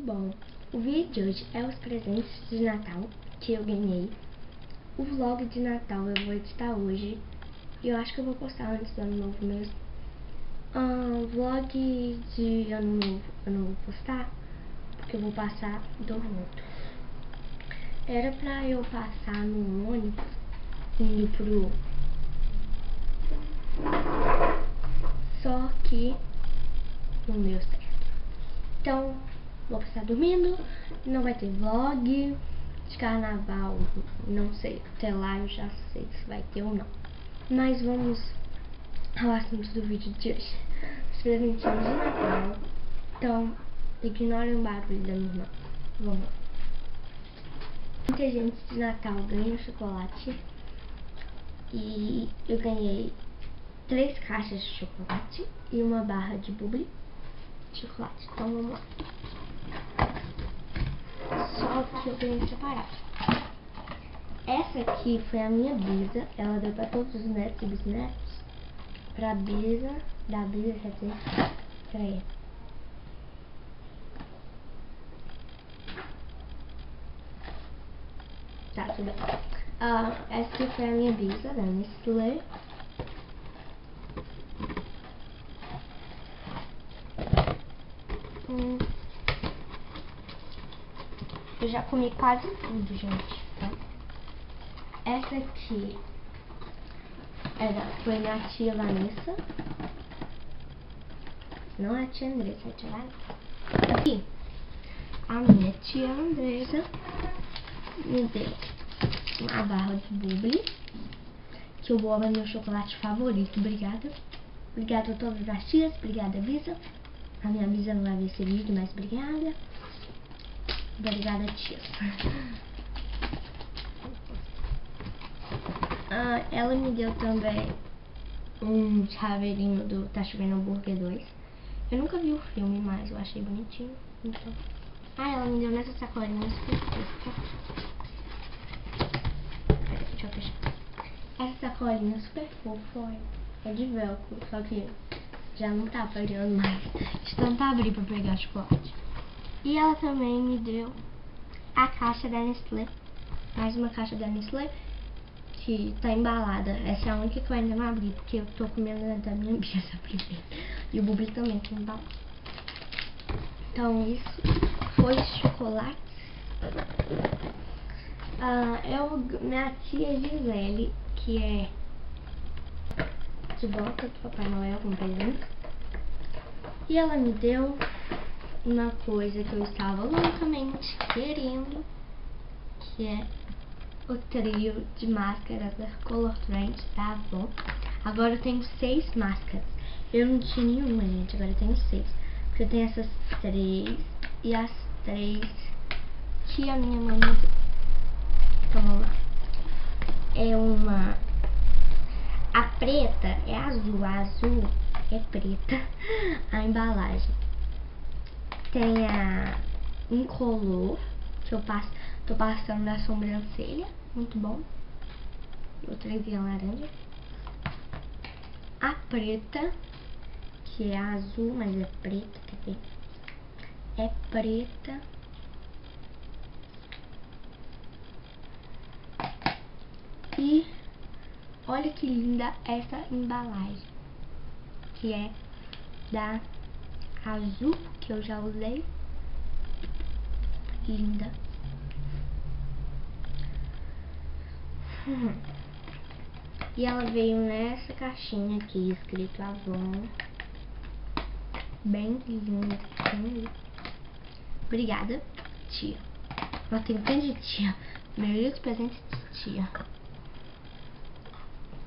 Bom, o vídeo de hoje é os presentes de Natal que eu ganhei. O vlog de Natal eu vou editar hoje e eu acho que eu vou postar antes do ano novo mesmo. Vlog de ano novo eu não vou postar porque eu vou passar dormindo. Era pra eu passar no ônibus indo pro... Só que não deu certo. Então, vou passar dormindo, não vai ter vlog de carnaval, não sei, até lá eu já sei se vai ter ou não. Mas vamos ao assunto do vídeo de hoje. Os presentinhos de Natal. Então, ignorem o barulho da minha irmã. Vamos lá. Muita gente de Natal ganha chocolate. E eu ganhei 3 caixas de chocolate e uma barra de bubble de chocolate. Então vamos lá. Só que eu ganhei separado. Essa aqui foi a minha bisa. Ela deu pra todos os netos e bisnetos. Pra bisa, da bisa, quer dizer, peraí. Tá, tudo bem. Essa aqui foi a minha bisa, da Nestlé. Eu já comi quase tudo, gente. Tá? Essa aqui foi minha tia Vanessa. Não é a tia Andressa, é a tia Vanessa. Aqui, a minha tia Andressa me deu uma barra de bubble, que o Boba é meu chocolate favorito. Obrigada. Obrigada a todas as tias. Obrigada, Bisa. A minha Bisa não vai ver esse vídeo, mas obrigada. Obrigada, tias. Ela me deu também um chaveirinho do Tá Chovendo Hambúrguer 2. Eu nunca vi o filme, mas eu achei bonitinho. Então. Ela me deu nessa sacolinha super fofa. Deixa eu fechar. Essa sacolinha super fofa, olha. É de velcro, só que já não tá pegando mais. De tanto abrir pra pegar chocolate. E ela também me deu a caixa da Nestlé. Mais uma caixa da Nestlé que tá embalada. Essa é a única que eu ainda não abri, porque eu tô comendo da minha bisa primeiro. E o Bubi também tá embalado. Então isso foi chocolate. Minha tia Gisele, que é de volta do Papai Noel com presente. E ela me deu uma coisa que eu estava loucamente querendo, que é o trio de máscaras da Color Trend da Avon. Agora eu tenho 6 máscaras. Eu não tinha nenhuma, gente. Agora eu tenho 6. Porque eu tenho essas 3 e as 3 que a minha mãe me deu. Então vamos lá. É uma... A preta é azul, a azul é preta. A embalagem tem a incolor, que eu tô passando na sobrancelha, muito bom. O trezinho laranja. A preta, que é azul, mas é preta, quer dizer, é preta. E olha que linda essa embalagem, que é da Azul, que eu já usei. Linda. E ela veio nessa caixinha aqui, escrito Avon. Bem linda. Obrigada, tia. Eu tenho tanto de tia. Maioria dos presentes de tia.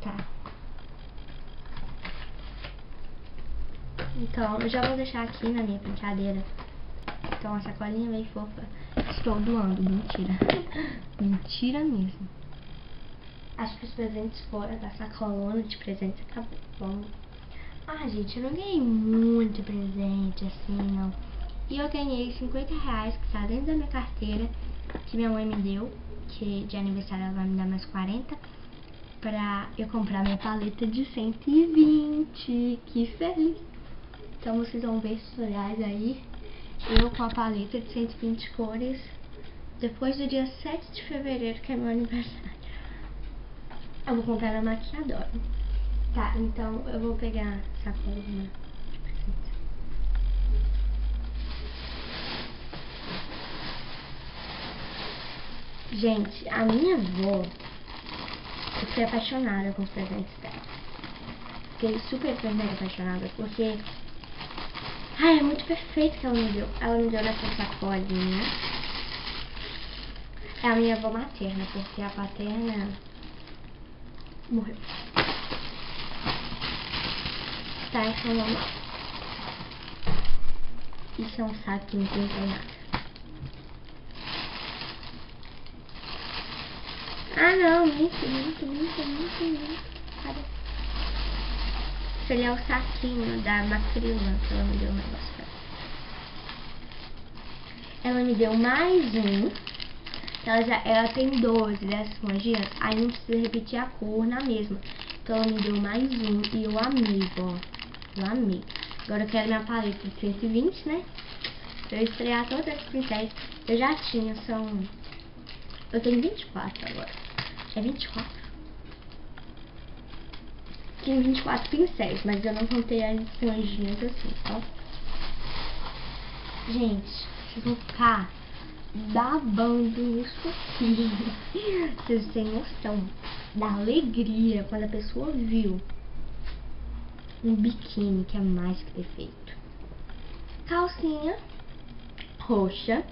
Tá. Então, eu já vou deixar aqui na minha brincadeira. Então, a sacolinha bem fofa. Estou doando. Mentira. Mentira mesmo. Acho que os presentes fora da sacolona de presentes acabou. Bom. Gente, eu não ganhei muito presente assim, não. E eu ganhei 50 reais que está dentro da minha carteira, que minha mãe me deu, que de aniversário ela vai me dar mais 40, pra eu comprar minha paleta de 120. Que feliz! Então vocês vão ver esses reais aí eu com a paleta de 120 cores, depois do dia 7 de fevereiro, que é meu aniversário. Eu vou comprar na maquiadora. Tá, então eu vou pegar sacola de presente. Gente, a minha avó, eu fiquei apaixonada com os presentes dela. Fiquei super mega apaixonada, porque ai, é muito perfeito que ela me deu. Ela me deu nessa sacolinha. É a minha avó materna, porque a paterna morreu. Tá, então vamos lá. Isso é um saco que não tem nada. Ah, não, muito. Cadê? Esse ali é o saquinho da Macrila que ela me deu um negócio pra ela. Me deu mais um. Ela tem 12 dessas moedinhas, aí não precisa repetir a cor na mesma. Então ela me deu mais um e eu amei, ó. Eu amei. Agora eu quero minha paleta de 120, né? Pra eu estrear todas as pincéis. Eu já tinha, eu tenho 24 agora. É 24? Tinha 24 pincéis, mas eu não contei as esponjinhas assim, ó. Gente, vocês vão ficar babando isso aqui. Vocês têm noção da alegria quando a pessoa viu um biquíni que é mais que perfeito. Calcinha roxa.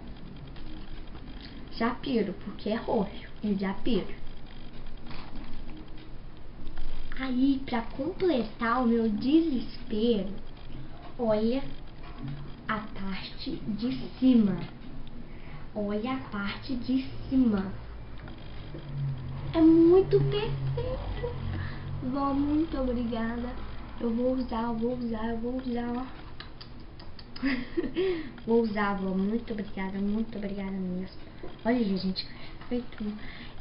Já piro, porque é roxo. E já piro. Aí, pra completar o meu desespero, olha a parte de cima. Olha a parte de cima. É muito perfeito. Vó, muito obrigada. Eu vou usar. Vou usar, vó. Muito obrigada mesmo. Olha, gente, perfeito.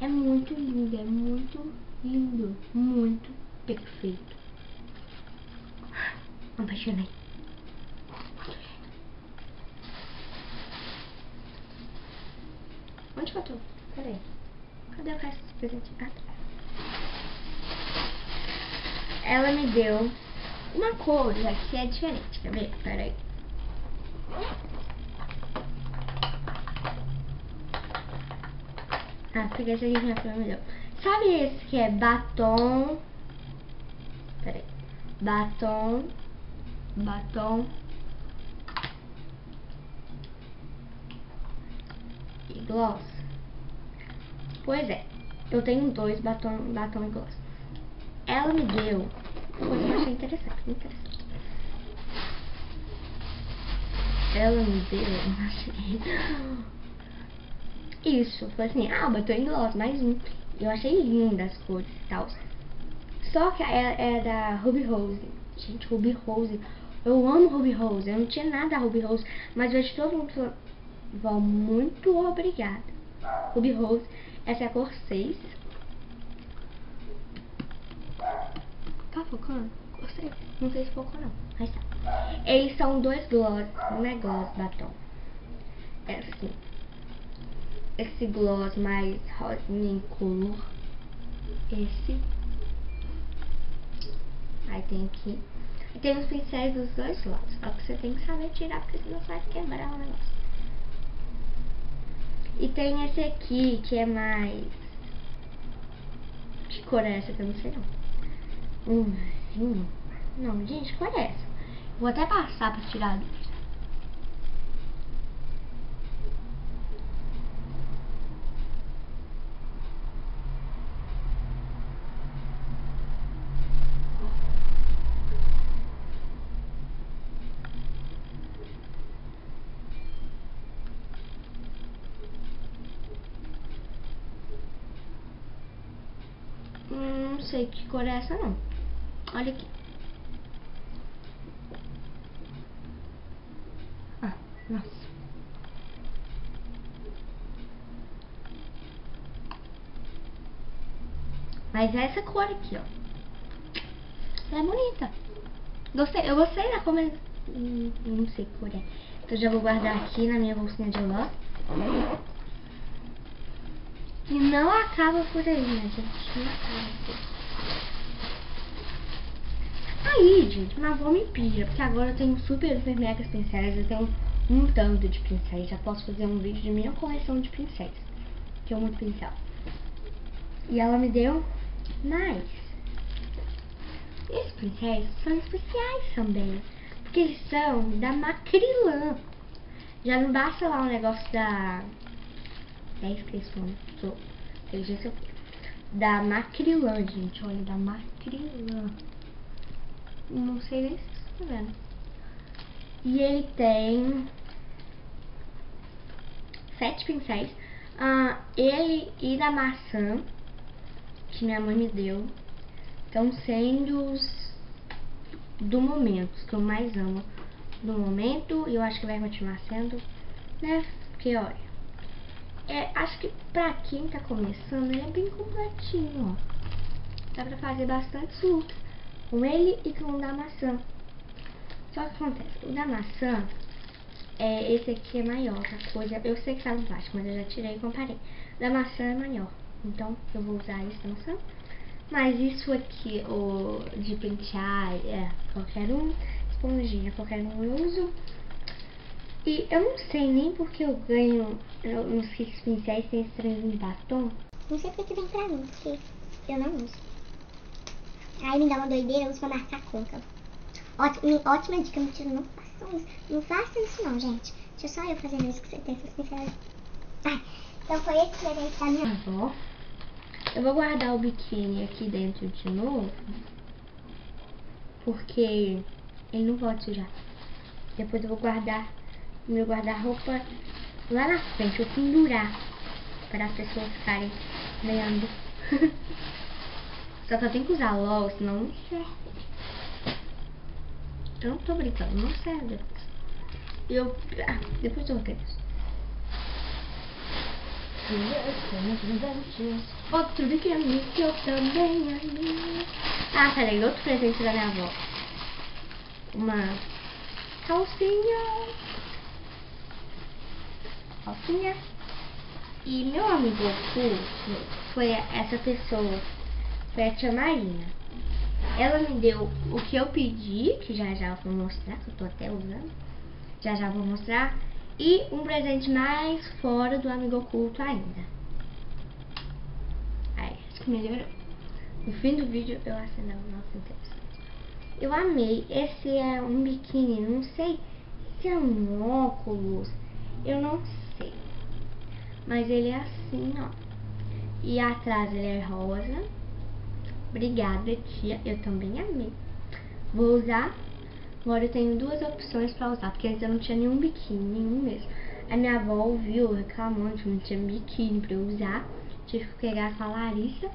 É muito lindo, muito perfeito. Apaixonei. Onde que eu tô? Peraí. Cadê o resto do presente? Ah, tá. Ela me deu uma coisa que é diferente. Quer ver? Peraí. Ah, peguei esse aqui que minha filha me deu. Sabe esse que é batom? Peraí. Batom e gloss. Pois é, eu tenho dois batom e gloss. Ela me deu uma coisa que eu achei interessante. Ela me deu, isso, foi assim, batom e gloss, mais um. Eu achei linda as cores e tal. Só que é da Ruby Rose. Gente, Ruby Rose. Eu amo Ruby Rose. Eu não tinha nada da Ruby Rose, mas vejo todo mundo falando. Vó, muito obrigada. Ruby Rose. Essa é a cor 6. Tá focando? Cor 6. Não sei se focou não. Mas tá. Eles são dois gloss. Não é gloss batom. É assim. Esse gloss mais rosinha em cor. Esse. Aí tem aqui. E tem os pincéis dos dois lados. Só que você tem que saber tirar, porque senão você vai quebrar o negócio. E tem esse aqui, que é mais... Que cor é essa que eu não sei não. Vinho. Não, gente, que cor é essa? Vou até passar pra tirar a dúvida. Não sei que cor é essa não. Olha aqui. Nossa. Mas é essa cor aqui, ó. Ela é bonita. Eu gostei da cor, mas não sei que cor é. Eu já vou guardar aqui na minha bolsinha de lã. E não acaba por aí, né, gente? Não acaba por aí. Aí, gente, minha avó me pira, porque agora eu tenho super megas pincéis. Eu tenho um tanto de pincéis. Já posso fazer um vídeo de minha coleção de pincéis, que é muito pincel. E ela me deu mais. Esses pincéis são especiais também, porque eles são da Macrylan. Já não basta lá o negócio da... esqueci o nome. Inteligência da Macrylan, gente. Olha, da Macrylan. Não sei nem se vocês estão vendo. E ele tem 7 pincéis. Ele e da maçã, que minha mãe me deu, estão sendo os do momento, os que eu mais amo do momento. E eu acho que vai continuar sendo, né? Porque, olha, acho que pra quem tá começando, ele é bem completinho, ó. Dá pra fazer bastante surto com ele e com o da maçã. Só que acontece, o da maçã, esse aqui é maior, a coisa, eu sei que tá no plástico, mas eu já tirei e comparei. O da maçã é maior, então eu vou usar esse da maçã. Mas isso aqui, o de pentear, qualquer um, esponjinha, qualquer um eu uso. E eu não sei nem porque eu ganho nos kits pincéis tem esse trem de batom. Não sei porque que vem pra mim, porque eu não uso. Aí me dá uma doideira, eu uso pra marcar côncavo. Ótima dica, mentira, não façam isso. Não façam isso não, gente. Deixa só eu fazendo isso que você tem essas pincéis. Então foi esse presente da minha avó. Eu vou guardar o biquíni aqui dentro de novo, porque ele não pode sujar. Depois eu vou guardar meu guarda-roupa lá na frente, eu vou pendurar para as pessoas ficarem vendo. Só que eu tenho que usar logo, senão não serve. Eu não tô brincando, não serve. Depois eu vejo. Outro biquíni que eu também amei. Peraí, outro presente da minha avó. Uma calcinha. E meu amigo oculto foi essa pessoa, foi a tia Marina. Ela me deu o que eu pedi, que já já eu vou mostrar, que eu tô até usando. Já já vou mostrar. E um presente mais fora do amigo oculto ainda. Aí, acho que melhorou. No fim do vídeo eu acendo o nosso interessante. Eu amei. Esse é um biquíni, não sei se é um óculos, eu não sei. Mas ele é assim, ó. E atrás ele é rosa. Obrigada, tia. Eu também amei. Vou usar. Agora eu tenho 2 opções pra usar, porque antes eu não tinha nenhum biquíni, nenhum mesmo. A minha avó ouviu reclamando que não tinha biquíni pra eu usar. Tive que pegar com a Larissa.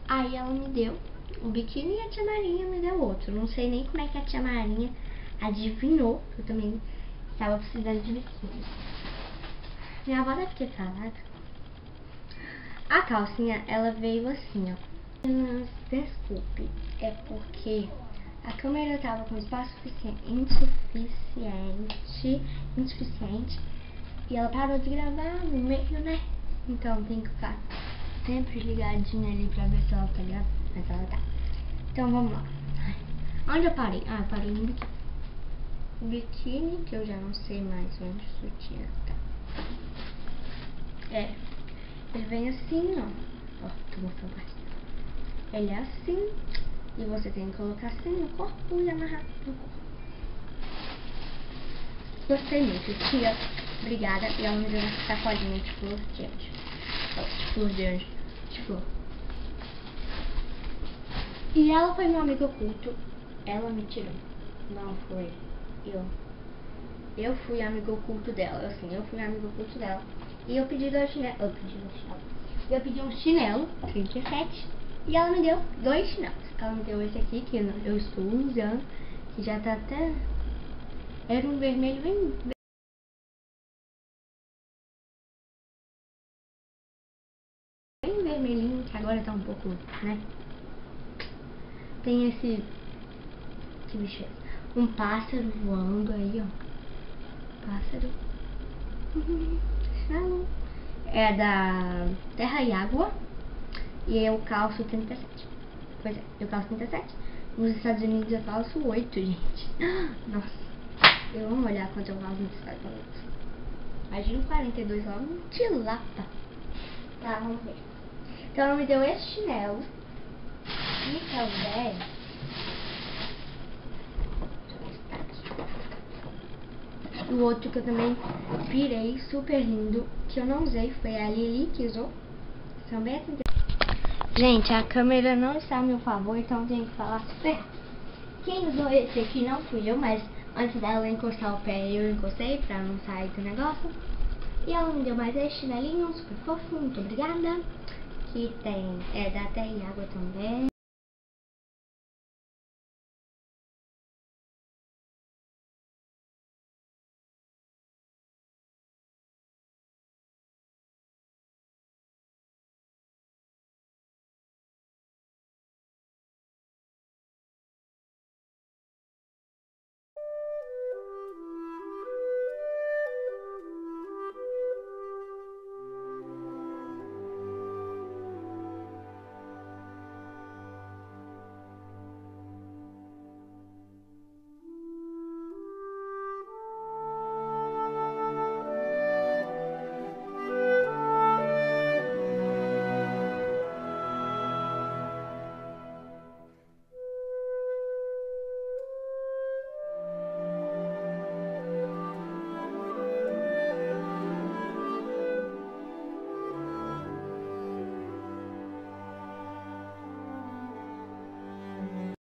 Aí ela me deu o biquíni e a tia Marinha me deu outro. Não sei nem como é que a tia Marinha adivinhou, que eu também estava precisando de biquíni. Minha avó deve ter falado. A calcinha, ela veio assim, ó. Mas, desculpe, é porque a câmera tava com espaço insuficiente e ela parou de gravar no meio, né? Então tem que ficar sempre ligadinha ali pra ver se ela tá gravando. Mas ela tá. Então vamos lá. Onde eu parei? Eu parei no biquíni. O biquíni, que eu já não sei mais onde o sutiã tá. Ele vem assim, ó. Tô mostrando aqui. Ele é assim. E você tem que colocar assim no corpo e amarrar no corpo. Gostei muito, tia. Obrigada. E ela me deu essa sacolinha de flor de anjo. De flor de anjo. De flor. E ela foi meu amigo oculto. Ela me tirou. Não foi eu. Eu fui amigo oculto dela. Assim, eu fui amigo oculto dela. E eu pedi 2 chinelos. Eu pedi um chinelo 37. E ela me deu 2 chinelos. Ela me deu esse aqui que eu estou usando. Que já tá até... Era um vermelho bem vermelhinho. Que agora tá um pouco, né? Tem esse... Que bicho é esse? Um pássaro voando aí, ó. pássaro. É da Terra e Água. E eu calço 37. Pois é, eu calço 37. Nos Estados Unidos eu calço 8, gente. Nossa, eu amo olhar quanto eu calço nos Estados Unidos. Imagina 42 lá, um tilapa. Tá, vamos ver. Então ela me deu esse chinelo. E também... O outro que eu também pirei, super lindo, que eu não usei, foi a Lili que usou. São bem assim. Gente, a câmera não está a meu favor, então eu tenho que falar super. Quem usou esse aqui não fui eu, mas antes dela encostar o pé, eu encostei pra não sair do negócio. E ela me deu mais esse chinelinho, super fofo, muito obrigada. Que tem, da Terra e Água também.